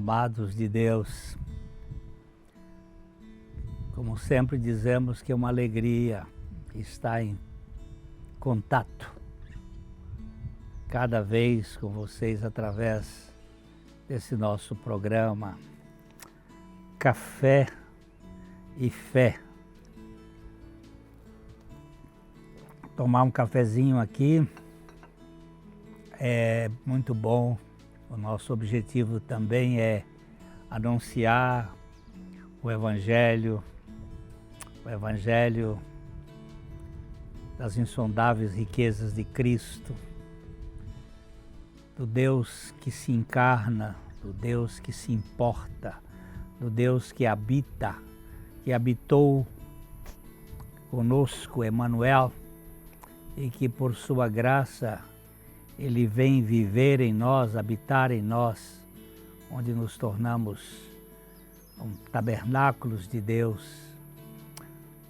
amados de Deus, como sempre dizemos que é uma alegria estar em contato cada vez com vocês através desse nosso programa Café e Fé. Tomar um cafezinho aqui é muito bom. O nosso objetivo também é anunciar o Evangelho das insondáveis riquezas de Cristo, do Deus que se encarna, do Deus que se importa, do Deus que habita, que habitou conosco, Emmanuel, e que por sua graça Ele vem viver em nós, habitar em nós, onde nos tornamos tabernáculos de Deus.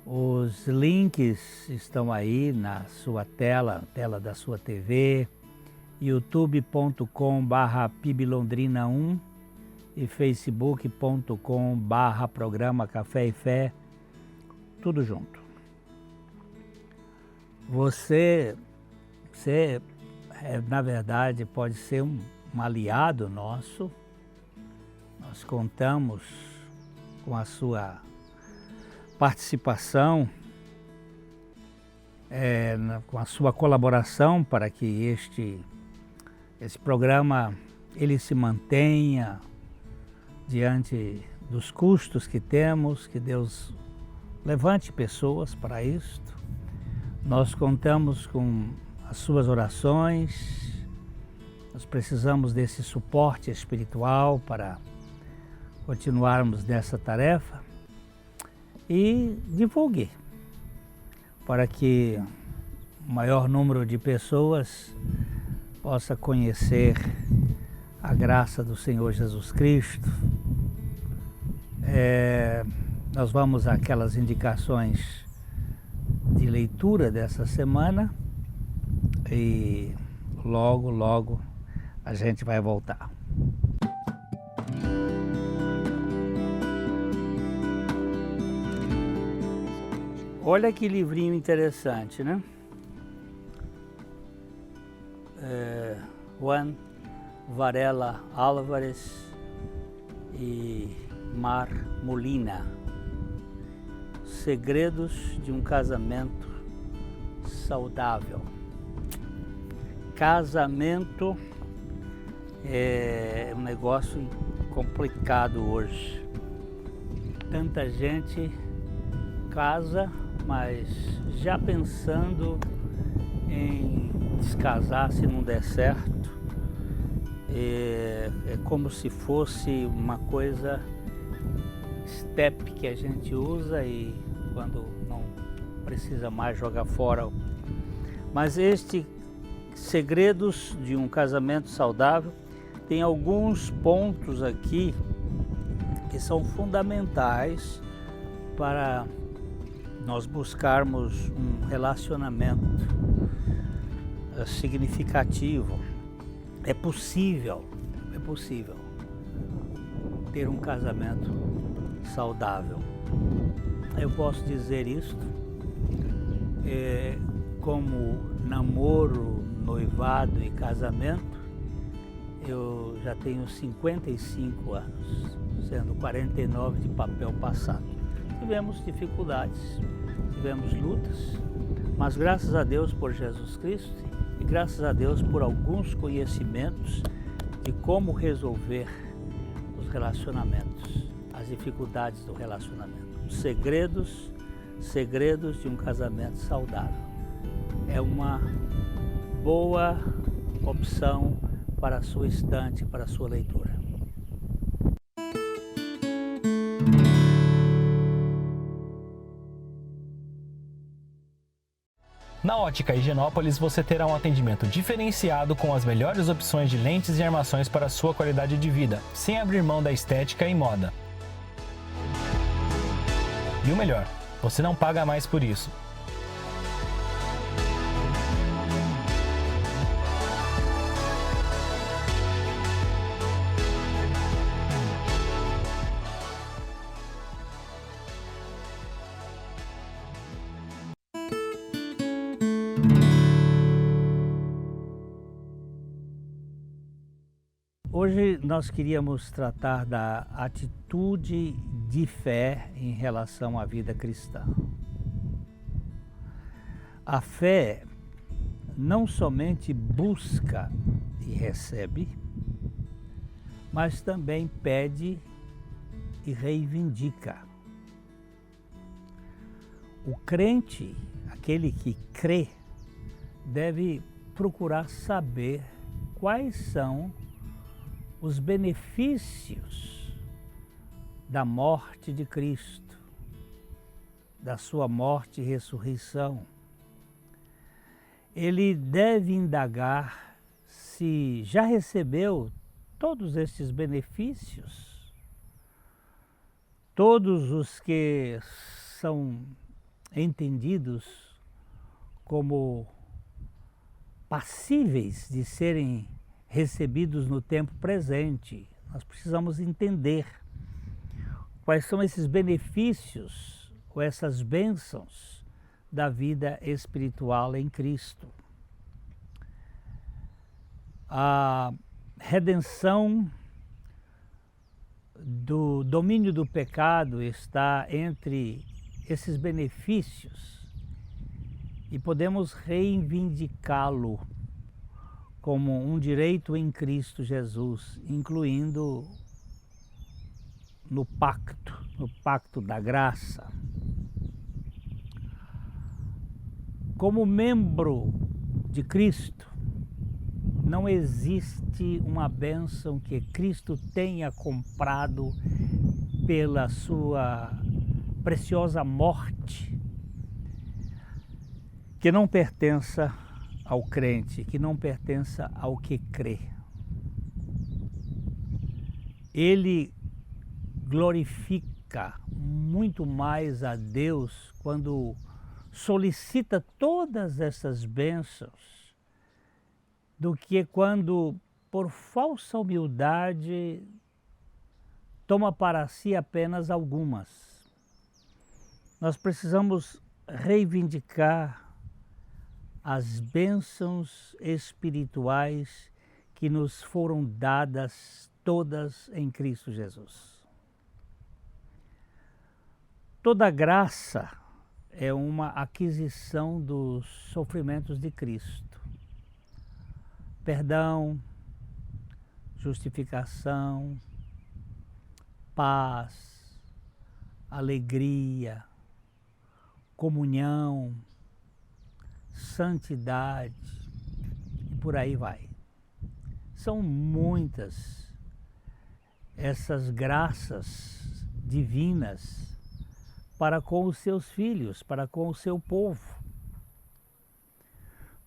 Os links estão aí na sua tela da sua TV, youtube.com/PIBLondrina1 e facebook.com/programa Café e Fé, tudo junto. Você na verdade, pode ser um aliado nosso. Nós contamos com a sua participação, com a sua colaboração para que esse programa ele se mantenha diante dos custos que temos, que Deus levante pessoas para isto. Nós contamos com as suas orações, nós precisamos desse suporte espiritual para continuarmos nessa tarefa e divulgue para que o maior número de pessoas possa conhecer a graça do Senhor Jesus Cristo. Nós vamos àquelas indicações de leitura dessa semana e logo a gente vai voltar. Olha que livrinho interessante, né? Juan Varela Álvares e Mar Molina. Segredos de um casamento saudável. Casamento é um negócio complicado hoje. Tanta gente casa, mas já pensando em descasar se não der certo. É como se fosse uma coisa step que a gente usa e quando não precisa mais jogar fora. Mas Segredos de um Casamento Saudável tem alguns pontos aqui que são fundamentais para nós buscarmos um relacionamento significativo. É possível ter um casamento saudável. Eu posso dizer isto como namoro, noivado e casamento. Eu já tenho 55 anos, sendo 49 de papel passado. Tivemos dificuldades, tivemos lutas, mas graças a Deus por Jesus Cristo e graças a Deus por alguns conhecimentos de como resolver os relacionamentos, as dificuldades do relacionamento. Segredos de um casamento saudável. É uma boa opção para a sua estante, para a sua leitura. Na Ótica Higienópolis você terá um atendimento diferenciado com as melhores opções de lentes e armações para a sua qualidade de vida, sem abrir mão da estética e moda. E o melhor, você não paga mais por isso. Hoje nós queríamos tratar da atitude de fé em relação à vida cristã. A fé não somente busca e recebe, mas também pede e reivindica. O crente, aquele que crê, deve procurar saber quais são os benefícios da morte de Cristo, da sua morte e ressurreição. Ele deve indagar se já recebeu todos estes benefícios, todos os que são entendidos como passíveis de serem recebidos no tempo presente. Nós precisamos entender quais são esses benefícios ou essas bênçãos da vida espiritual em Cristo. A redenção do domínio do pecado está entre esses benefícios e podemos reivindicá-lo como um direito em Cristo Jesus, incluindo no pacto da graça. Como membro de Cristo, não existe uma bênção que Cristo tenha comprado pela sua preciosa morte, que não pertença ao crente, que não pertença ao que crê. Ele glorifica muito mais a Deus quando solicita todas essas bênçãos do que quando, por falsa humildade, toma para si apenas algumas. Nós precisamos reivindicar as bênçãos espirituais que nos foram dadas todas em Cristo Jesus. Toda graça é uma aquisição dos sofrimentos de Cristo. Perdão, justificação, paz, alegria, comunhão, santidade e por aí vai. São muitas essas graças divinas para com os seus filhos, para com o seu povo.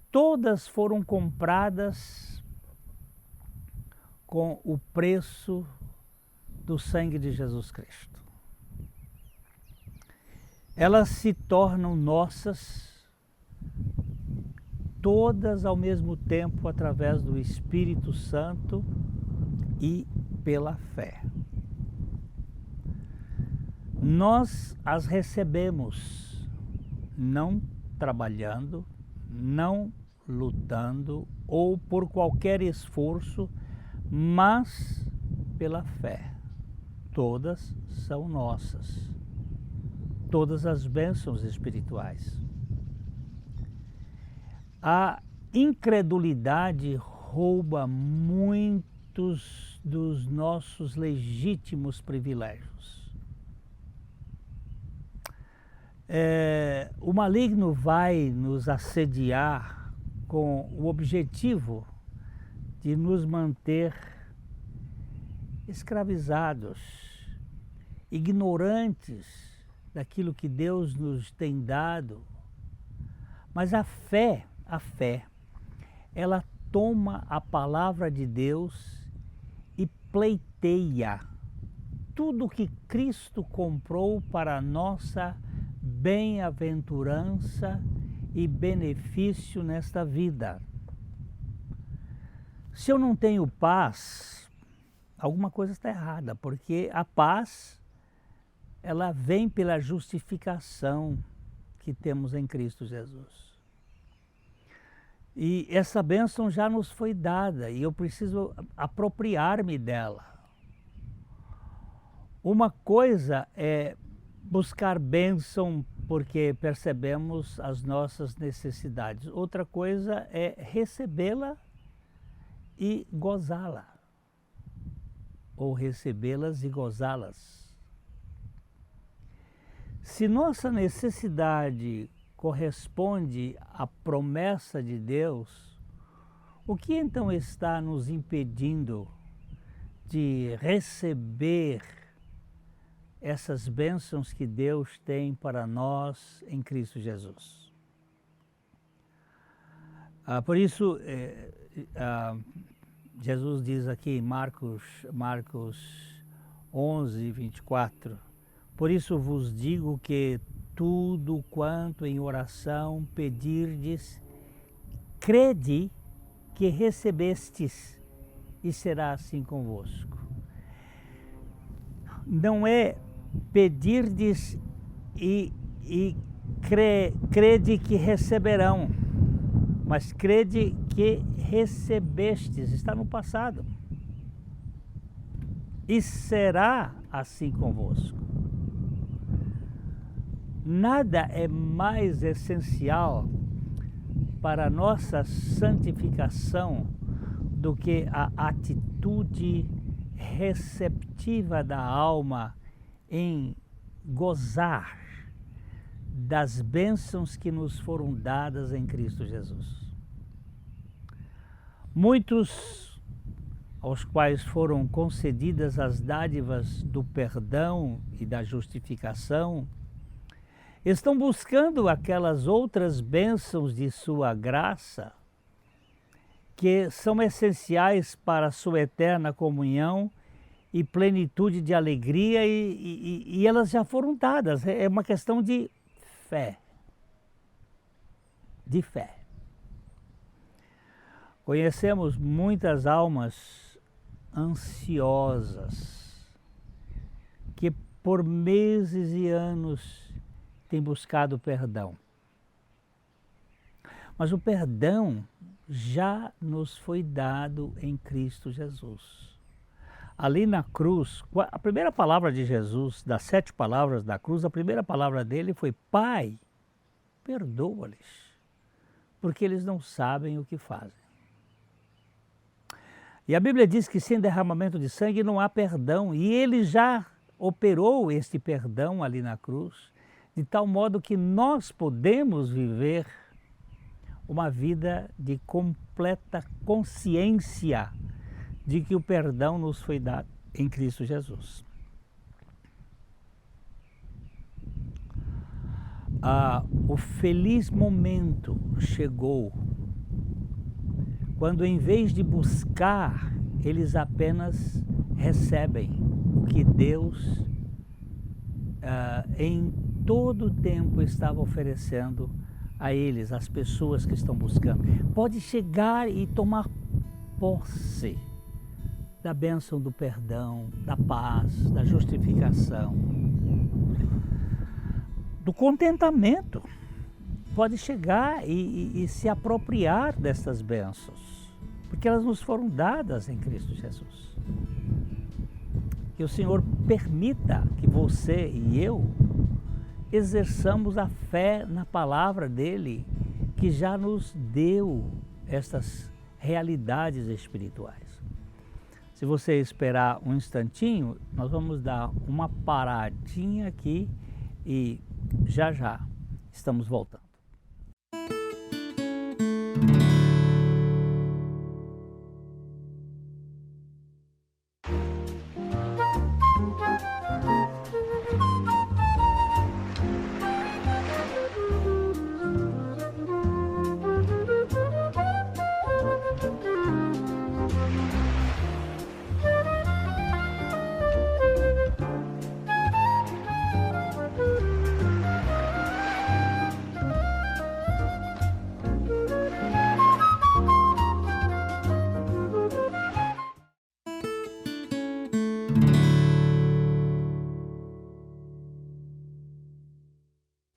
Todas foram compradas com o preço do sangue de Jesus Cristo. Elas se tornam nossas todas ao mesmo tempo através do Espírito Santo e pela fé. Nós as recebemos não trabalhando, não lutando ou por qualquer esforço, mas pela fé. Todas são nossas. Todas as bênçãos espirituais. A incredulidade rouba muitos dos nossos legítimos privilégios. O maligno vai nos assediar com o objetivo de nos manter escravizados, ignorantes daquilo que Deus nos tem dado. Mas a fé, ela toma a palavra de Deus e pleiteia tudo que Cristo comprou para a nossa bem-aventurança e benefício nesta vida. Se eu não tenho paz, alguma coisa está errada, porque a paz, ela vem pela justificação que temos em Cristo Jesus. E essa bênção já nos foi dada e eu preciso apropriar-me dela. Uma coisa é buscar bênção porque percebemos as nossas necessidades. Outra coisa é recebê-la e gozá-la. Ou recebê-las e gozá-las. Se nossa necessidade corresponde à promessa de Deus, o que então está nos impedindo de receber essas bênçãos que Deus tem para nós em Cristo Jesus? Por isso, Jesus diz aqui em Marcos 11, 24, por isso vos digo que tudo quanto em oração pedirdes, crede que recebestes e será assim convosco. Não é pedirdes e crede que receberão, mas crede que recebestes, está no passado. E será assim convosco. Nada é mais essencial para a nossa santificação do que a atitude receptiva da alma em gozar das bênçãos que nos foram dadas em Cristo Jesus. Muitos aos quais foram concedidas as dádivas do perdão e da justificação estão buscando aquelas outras bênçãos de sua graça que são essenciais para a sua eterna comunhão e plenitude de alegria e elas já foram dadas. É uma questão de fé. De fé. Conhecemos muitas almas ansiosas que por meses e anos têm buscado perdão. Mas o perdão já nos foi dado em Cristo Jesus. Ali na cruz, a primeira palavra de Jesus, das 7 palavras da cruz, a primeira palavra dele foi: Pai, perdoa-lhes, porque eles não sabem o que fazem. E a Bíblia diz que sem derramamento de sangue não há perdão, e ele já operou este perdão ali na cruz, de tal modo que nós podemos viver uma vida de completa consciência de que o perdão nos foi dado em Cristo Jesus. O feliz momento chegou quando, em vez de buscar, eles apenas recebem o que Deus em todo o tempo estava oferecendo a eles, as pessoas que estão buscando. Pode chegar e tomar posse da bênção do perdão, da paz, da justificação, do contentamento. Pode chegar e se apropriar dessas bênçãos, porque elas nos foram dadas em Cristo Jesus. Que o Senhor permita que você e eu exerçamos a fé na palavra dele, que já nos deu estas realidades espirituais. Se você esperar um instantinho, nós vamos dar uma paradinha aqui e já estamos voltando.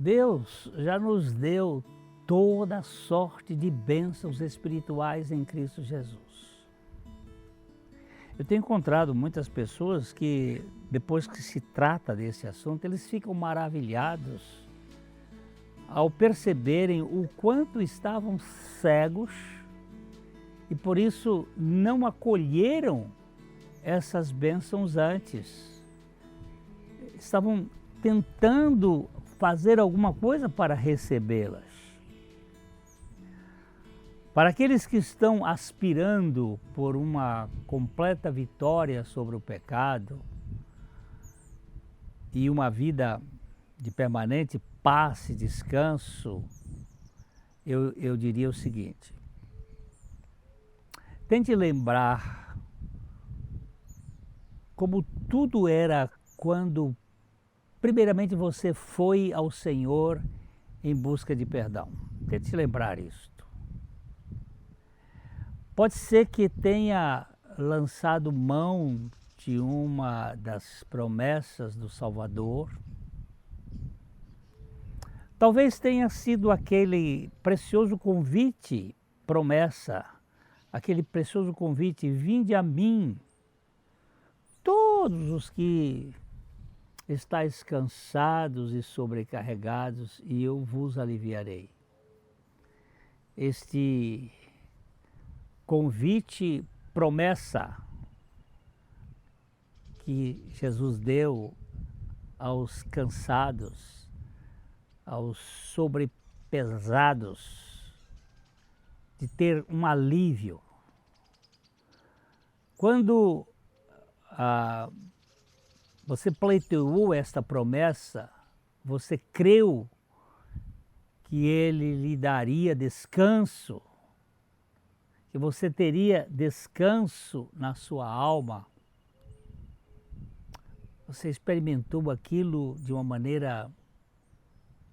Deus já nos deu toda sorte de bênçãos espirituais em Cristo Jesus. Eu tenho encontrado muitas pessoas que, depois que se trata desse assunto, eles ficam maravilhados ao perceberem o quanto estavam cegos e por isso não acolheram essas bênçãos antes. Estavam tentando fazer alguma coisa para recebê-las. Para aqueles que estão aspirando por uma completa vitória sobre o pecado e uma vida de permanente paz e descanso, eu diria o seguinte: tente lembrar como tudo era quando primeiramente você foi ao Senhor em busca de perdão. Tente lembrar isto. Pode ser que tenha lançado mão de uma das promessas do Salvador. Talvez tenha sido aquele precioso convite, promessa, aquele precioso convite: vinde a mim, todos os que estáis cansados e sobrecarregados, e eu vos aliviarei. Este convite, promessa que Jesus deu aos cansados, aos sobrepesados, de ter um alívio. Quando você pleiteou esta promessa, você creu que Ele lhe daria descanso, que você teria descanso na sua alma. Você experimentou aquilo de uma maneira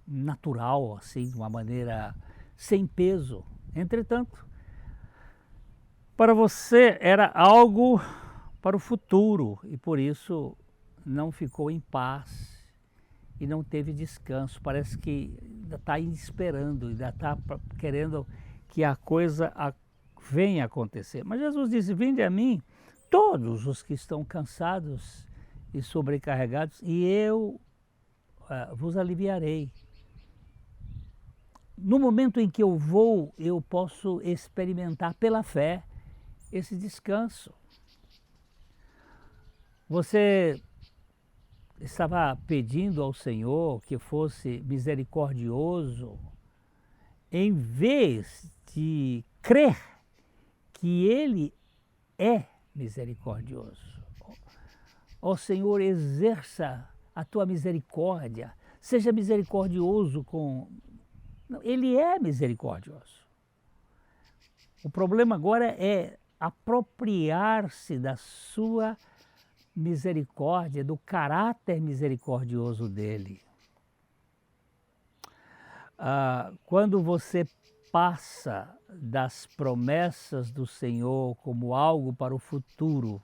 natural, assim, de uma maneira sem peso. Entretanto, para você era algo para o futuro e por isso não ficou em paz e não teve descanso. Parece que ainda está esperando, ainda está querendo que a coisa venha acontecer. Mas Jesus disse: vinde a mim todos os que estão cansados e sobrecarregados, e eu vos aliviarei. No momento em que eu vou, eu posso experimentar pela fé esse descanso. Você estava pedindo ao Senhor que fosse misericordioso, em vez de crer que Ele é misericordioso. Ó Senhor, exerça a tua misericórdia, seja misericordioso com... Não, Ele é misericordioso. O problema agora é apropriar-se da sua misericórdia, do caráter misericordioso dele. Quando você passa das promessas do Senhor como algo para o futuro,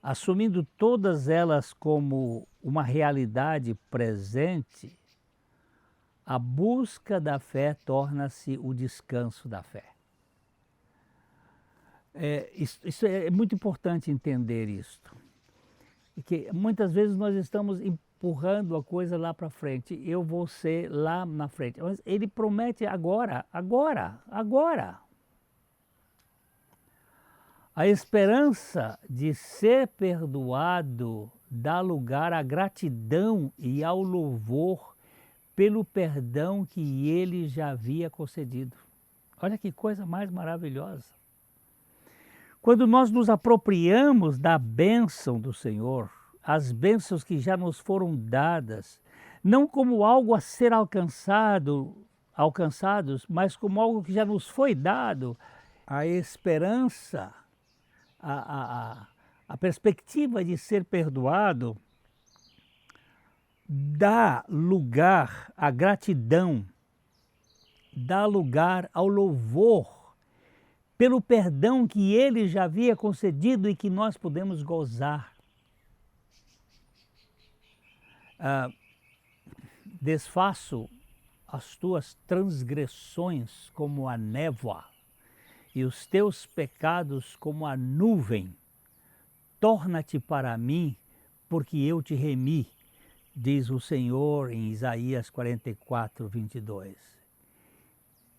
assumindo todas elas como uma realidade presente, a busca da fé torna-se o descanso da fé. Isso é muito importante entender isto. Porque muitas vezes nós estamos empurrando a coisa lá para frente. Eu vou ser lá na frente. Mas Ele promete agora. A esperança de ser perdoado dá lugar à gratidão e ao louvor pelo perdão que Ele já havia concedido. Olha que coisa mais maravilhosa. Quando nós nos apropriamos da bênção do Senhor, as bênçãos que já nos foram dadas, não como algo a ser alcançados, mas como algo que já nos foi dado, a esperança, a perspectiva de ser perdoado, dá lugar à gratidão, dá lugar ao louvor pelo perdão que Ele já havia concedido e que nós podemos gozar. Desfaço as tuas transgressões como a névoa e os teus pecados como a nuvem. Torna-te para mim, porque eu te remi, diz o Senhor em Isaías 44, 22.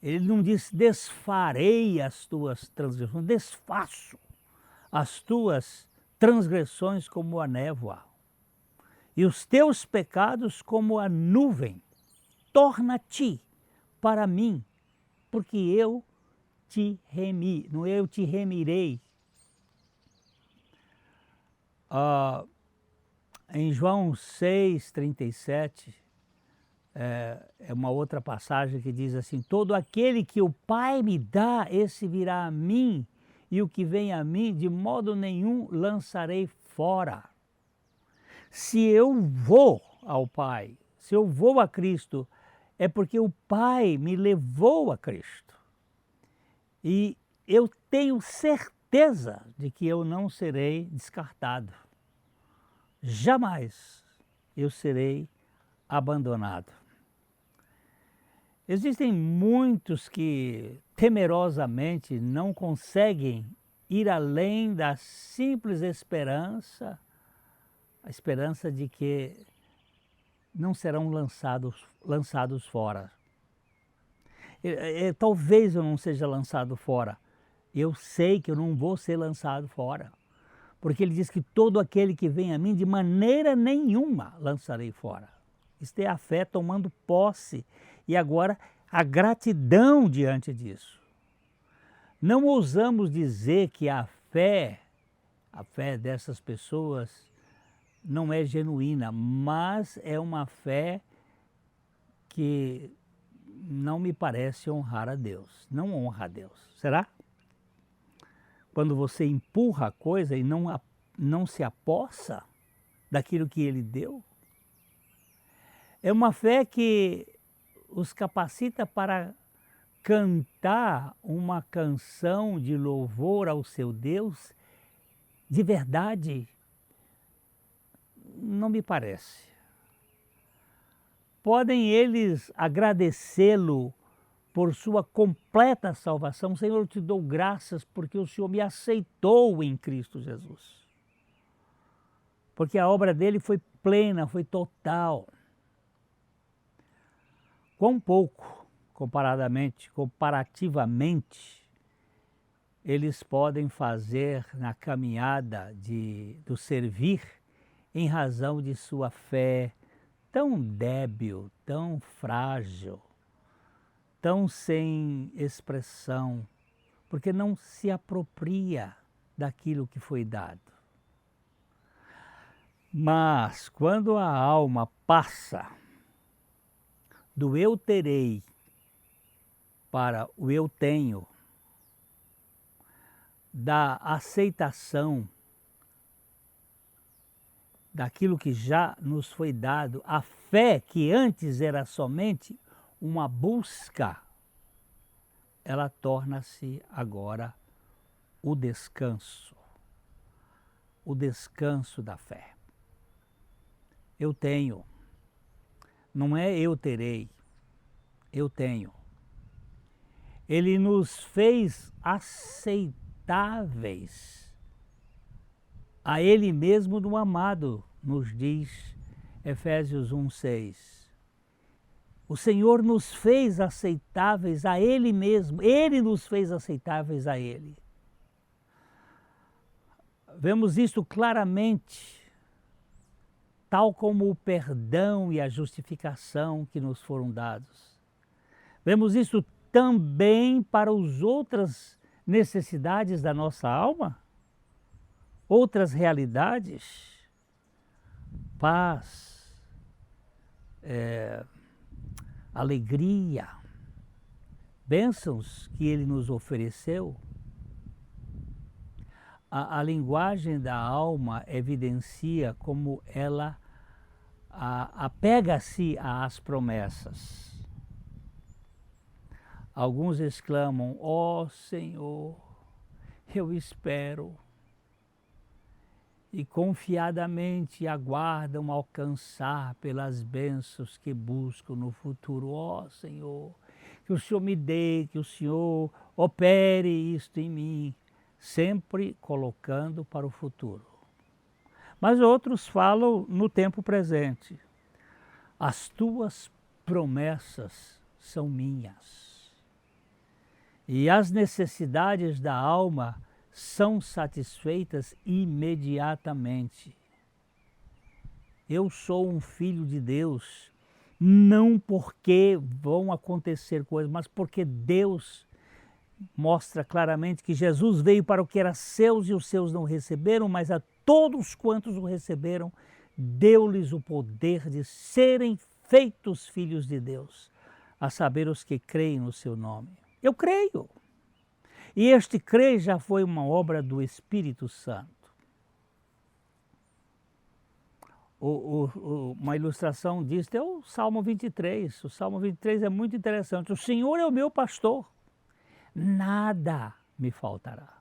Ele não diz desfarei as tuas transgressões, desfaço as tuas transgressões como a névoa e os teus pecados como a nuvem. Torna-te para mim, porque eu te remi, não eu te remirei. Em João 6,37, é uma outra passagem que diz assim: todo aquele que o Pai me dá, esse virá a mim, e o que vem a mim, de modo nenhum lançarei fora. Se eu vou ao Pai, se eu vou a Cristo, é porque o Pai me levou a Cristo. E eu tenho certeza de que eu não serei descartado. Jamais eu serei abandonado. Existem muitos que temerosamente não conseguem ir além da simples esperança, a esperança de que não serão lançados fora. Talvez eu não seja lançado fora. Eu sei que eu não vou ser lançado fora. Porque ele diz que todo aquele que vem a mim, de maneira nenhuma lançarei fora. Isto é a fé tomando posse. E agora a gratidão diante disso. Não ousamos dizer que a fé dessas pessoas não é genuína, mas é uma fé que não me parece honrar a Deus, não honra a Deus. Será? Quando você empurra a coisa e não se apossa daquilo que Ele deu? É uma fé que os capacita para cantar uma canção de louvor ao seu Deus de verdade? Não me parece. Podem eles agradecê-lo por sua completa salvação? Senhor, eu te dou graças porque o Senhor me aceitou em Cristo Jesus. Porque a obra dele foi plena, foi total. Quão pouco, comparativamente, eles podem fazer na caminhada do servir em razão de sua fé tão débil, tão frágil, tão sem expressão, porque não se apropria daquilo que foi dado. Mas quando a alma passa do eu terei para o eu tenho, da aceitação daquilo que já nos foi dado, a fé que antes era somente uma busca, ela torna-se agora o descanso da fé. Eu tenho, não é eu terei, eu tenho. Ele nos fez aceitáveis a Ele mesmo no amado, nos diz Efésios 1:6. O Senhor nos fez aceitáveis a Ele mesmo, Ele nos fez aceitáveis a Ele. Vemos isto claramente, tal como o perdão e a justificação que nos foram dados. Vemos isso também para as outras necessidades da nossa alma, outras realidades, paz, alegria, bênçãos que Ele nos ofereceu. A linguagem da alma evidencia como ela apega-se às promessas. Alguns exclamam: ó Senhor, eu espero. e confiadamente aguardam alcançar pelas bênçãos que buscam no futuro. Ó Senhor, que o Senhor me dê, que o Senhor opere isto em mim, sempre colocando para o futuro. Mas outros falam no tempo presente. As tuas promessas são minhas, e as necessidades da alma são satisfeitas imediatamente. Eu sou um filho de Deus, não porque vão acontecer coisas, mas porque Deus mostra claramente que Jesus veio para o que era seus e os seus não receberam, mas a todos quantos o receberam, deu-lhes o poder de serem feitos filhos de Deus, a saber, os que creem no seu nome. Eu creio. E este crer já foi uma obra do Espírito Santo. Uma ilustração disso é o Salmo 23. O Salmo 23 é muito interessante. O Senhor é o meu pastor, nada me faltará.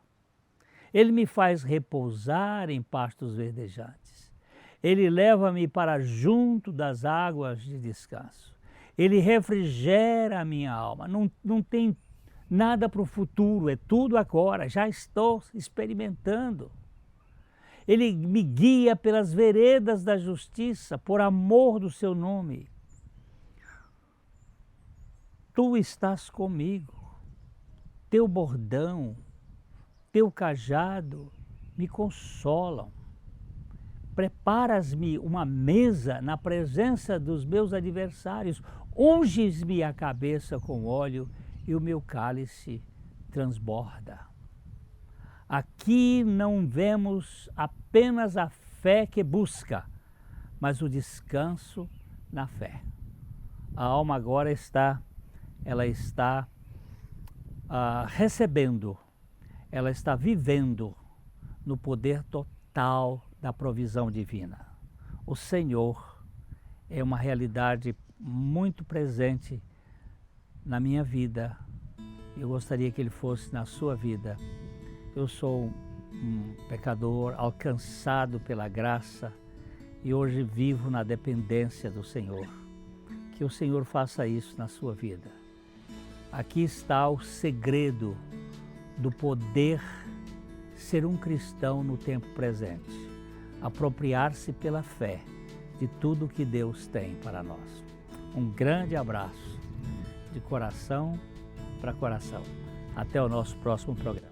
Ele me faz repousar em pastos verdejantes. Ele leva-me para junto das águas de descanso. Ele refrigera a minha alma. Não tem nada para o futuro, é tudo agora, já estou experimentando. Ele me guia pelas veredas da justiça, por amor do seu nome. Tu estás comigo, teu bordão, teu cajado me consolam. Preparas-me uma mesa na presença dos meus adversários, unges-me a cabeça com óleo e o meu cálice transborda. Aqui não vemos apenas a fé que busca, mas o descanso na fé. A alma agora está recebendo, ela está vivendo no poder total da provisão divina. O Senhor é uma realidade muito presente na minha vida. Eu gostaria que Ele fosse na sua vida. Eu sou um pecador alcançado pela graça e hoje vivo na dependência do Senhor. Que o Senhor faça isso na sua vida. Aqui está o segredo do poder ser um cristão no tempo presente. Apropriar-se pela fé de tudo que Deus tem para nós. Um grande abraço, de coração para coração. Até o nosso próximo programa.